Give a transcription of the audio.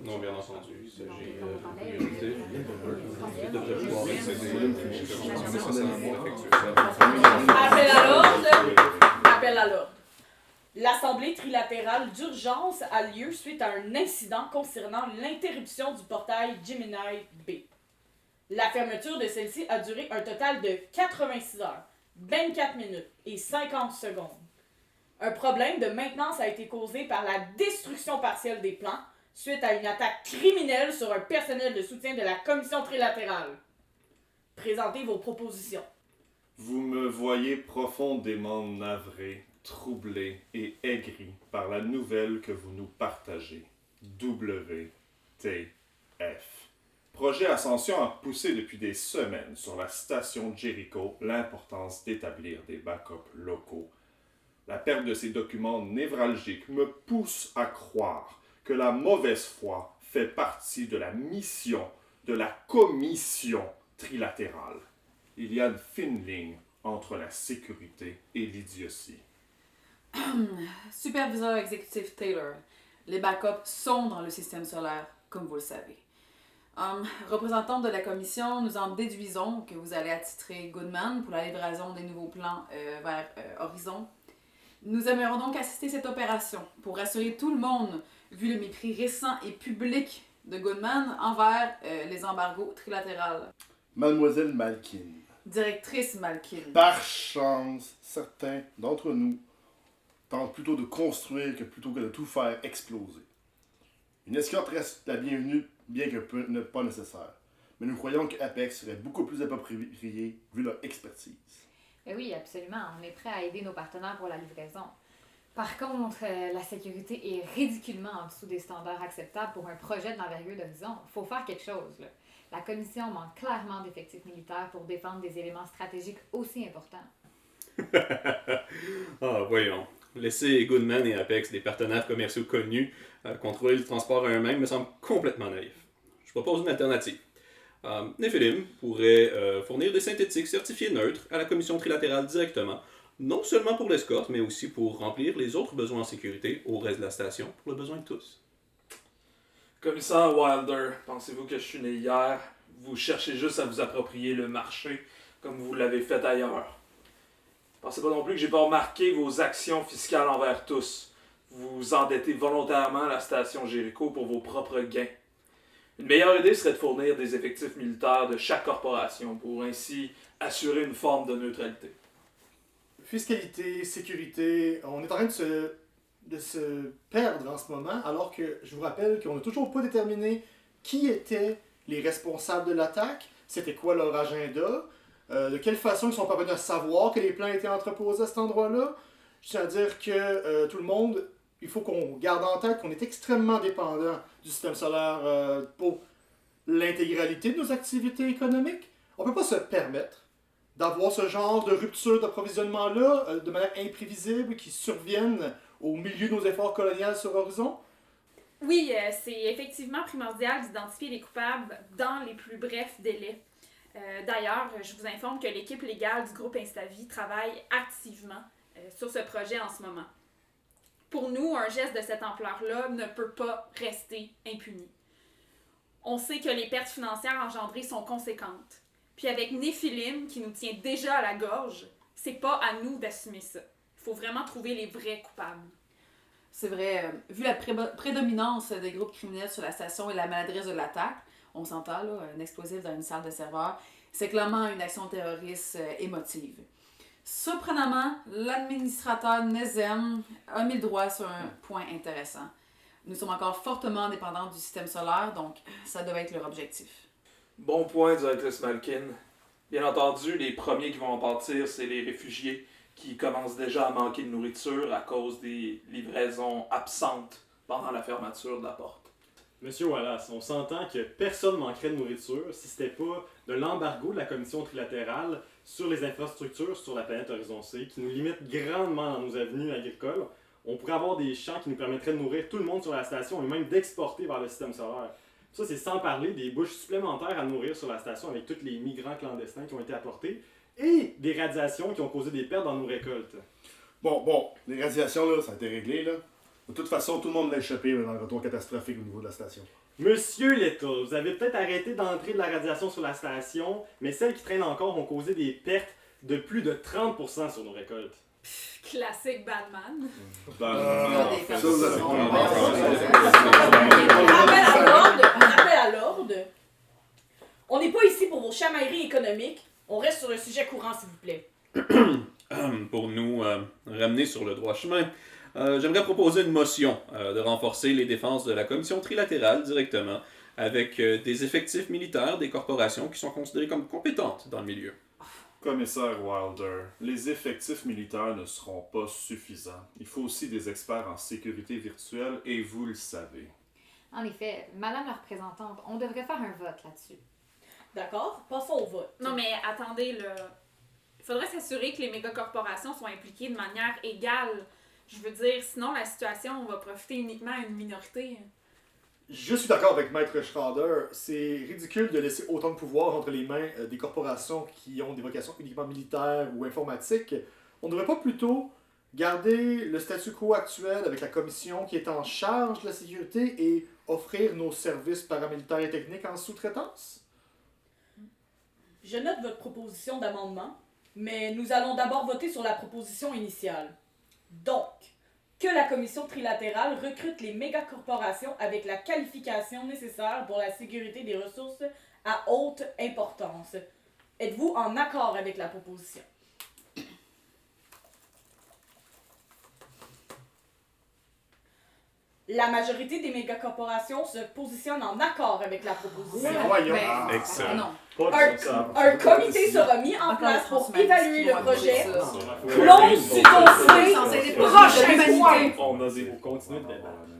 Non, bien entendu. Il s'agit Appel à l'ordre. Appel à l'ordre. L'Assemblée trilatérale d'urgence a lieu suite à un incident concernant l'interruption du portail Gemini B. La fermeture de celle-ci a duré un total de 86 heures, 24 minutes et 50 secondes. Un problème de maintenance a été causé par la destruction partielle des plans suite à une attaque criminelle sur un personnel de soutien de la Commission trilatérale. Présentez vos propositions. Vous me voyez profondément navré, troublé et aigri par la nouvelle que vous nous partagez. WTF. Projet Ascension a poussé depuis des semaines sur la station Jericho l'importance d'établir des backups locaux. La perte de ces documents névralgiques me pousse à croire que la mauvaise foi fait partie de la mission de la commission trilatérale. Il y a une fine ligne entre la sécurité et l'idiotie. Superviseur exécutif Taylor, les backups sont dans le système solaire, comme vous le savez. Représentante de la commission, nous en déduisons que vous allez attitrer Goodman pour la livraison des nouveaux plans vers Horizon. Nous aimerions donc assister à cette opération pour rassurer tout le monde, vu le mépris récent et public de Goodman envers les embargos trilatérales. Mademoiselle Malkin. Directrice Malkin. Par chance, certains d'entre nous tentent plutôt de construire que plutôt que de tout faire exploser. Une escorte reste la bienvenue, bien que pas nécessaire. Mais nous croyons qu'Apex serait beaucoup plus approprié vu leur expertise. Oui, absolument. On est prêt à aider nos partenaires pour la livraison. Par contre, la sécurité est ridiculement en dessous des standards acceptables pour un projet de l'envergure d'Horizon. Il faut faire quelque chose, là. La Commission manque clairement d'effectifs militaires pour défendre des éléments stratégiques aussi importants. Voyons. Laisser Goodman et Apex, des partenaires commerciaux connus, contrôler le transport à eux-mêmes me semble complètement naïf. Je propose une alternative. Nephilim pourrait fournir des synthétiques certifiés neutres à la commission trilatérale directement, non seulement pour l'escorte, mais aussi pour remplir les autres besoins en sécurité au reste de la station, pour le besoin de tous. Commissaire Wilder, pensez-vous que je suis né hier? Vous cherchez juste à vous approprier le marché, comme vous l'avez fait ailleurs. Pensez pas non plus que j'ai pas remarqué vos actions fiscales envers tous. Vous endettez volontairement la station Jericho pour vos propres gains. Une meilleure idée serait de fournir des effectifs militaires de chaque corporation pour ainsi assurer une forme de neutralité. Fiscalité, sécurité, on est en train de se perdre en ce moment, alors que je vous rappelle qu'on n'a toujours pas déterminé qui étaient les responsables de l'attaque, c'était quoi leur agenda, de quelle façon ils sont parvenus à savoir que les plans étaient entreposés à cet endroit-là. Je tiens à dire que tout le monde, il faut qu'on garde en tête qu'on est extrêmement dépendant du système solaire pour l'intégralité de nos activités économiques. On ne peut pas se permettre d'avoir ce genre de rupture d'approvisionnement-là de manière imprévisible qui surviennent au milieu de nos efforts coloniaux sur Horizon. Oui, c'est effectivement primordial d'identifier les coupables dans les plus brefs délais. D'ailleurs, je vous informe que l'équipe légale du groupe Instavi travaille activement sur ce projet en ce moment. Pour nous, un geste de cette ampleur-là ne peut pas rester impuni. On sait que les pertes financières engendrées sont conséquentes. Puis avec Nephilim, qui nous tient déjà à la gorge, c'est pas à nous d'assumer ça. Il faut vraiment trouver les vrais coupables. C'est vrai, vu la prédominance des groupes criminels sur la station et la maladresse de l'attaque, on s'entend, là, un explosif dans une salle de serveur, c'est clairement une action terroriste émotive. Surprenamment, l'administrateur Nezem a mis le doigt sur un point intéressant. Nous sommes encore fortement dépendants du système solaire, donc ça devait être leur objectif. Bon point, directrice Malkin. Bien entendu, les premiers qui vont en pâtir, c'est les réfugiés qui commencent déjà à manquer de nourriture à cause des livraisons absentes pendant la fermeture de la porte. Monsieur Wallace, on s'entend que personne manquerait de nourriture si c'était pas de l'embargo de la commission trilatérale sur les infrastructures sur la planète Horizon C qui nous limite grandement dans nos avenues agricoles. On pourrait avoir des champs qui nous permettraient de nourrir tout le monde sur la station et même d'exporter vers le système solaire. Ça, c'est sans parler des bouches supplémentaires à nourrir sur la station avec tous les migrants clandestins qui ont été apportés et des radiations qui ont causé des pertes dans nos récoltes. Bon, les radiations, là, ça a été réglé, là. De toute façon, tout le monde l'a échappé dans le retour catastrophique au niveau de la station. Monsieur Little, vous avez peut-être arrêté d'entrer de la radiation sur la station, mais celles qui traînent encore ont causé des pertes de plus de 30% sur nos récoltes. Classique Batman. Rappel à l'ordre. On n'est pas ici pour vos chamailleries économiques. On reste sur le sujet courant, s'il vous plaît. Pour nous ramener sur le droit chemin, j'aimerais proposer une motion de renforcer les défenses de la commission trilatérale directement avec des effectifs militaires des corporations qui sont considérées comme compétentes dans le milieu. Commissaire Wilder, les effectifs militaires ne seront pas suffisants. Il faut aussi des experts en sécurité virtuelle et vous le savez. En effet, Madame la représentante, on devrait faire un vote là-dessus. D'accord? Passons au vote. Non, mais attendez, là. Il faudrait s'assurer que les mégacorporations soient impliquées de manière égale. Je veux dire, sinon la situation va profiter uniquement à une minorité. Je suis d'accord avec Maître Schrader. C'est ridicule de laisser autant de pouvoir entre les mains des corporations qui ont des vocations uniquement militaires ou informatiques. On ne devrait pas plutôt garder le statu quo actuel avec la commission qui est en charge de la sécurité et offrir nos services paramilitaires et techniques en sous-traitance? Je note votre proposition d'amendement, mais nous allons d'abord voter sur la proposition initiale. Donc, que la commission trilatérale recrute les mégacorporations avec la qualification nécessaire pour la sécurité des ressources à haute importance. Êtes-vous en accord avec la proposition? La majorité des mégacorporations se positionne en accord avec la proposition. Mais voyons. Excellent. Non. Un comité sera mis en place pour évaluer le projet. Plonge Plonge sur ton Censé feu. être proche de l'humanité. On a zéro. Continuez de débattre.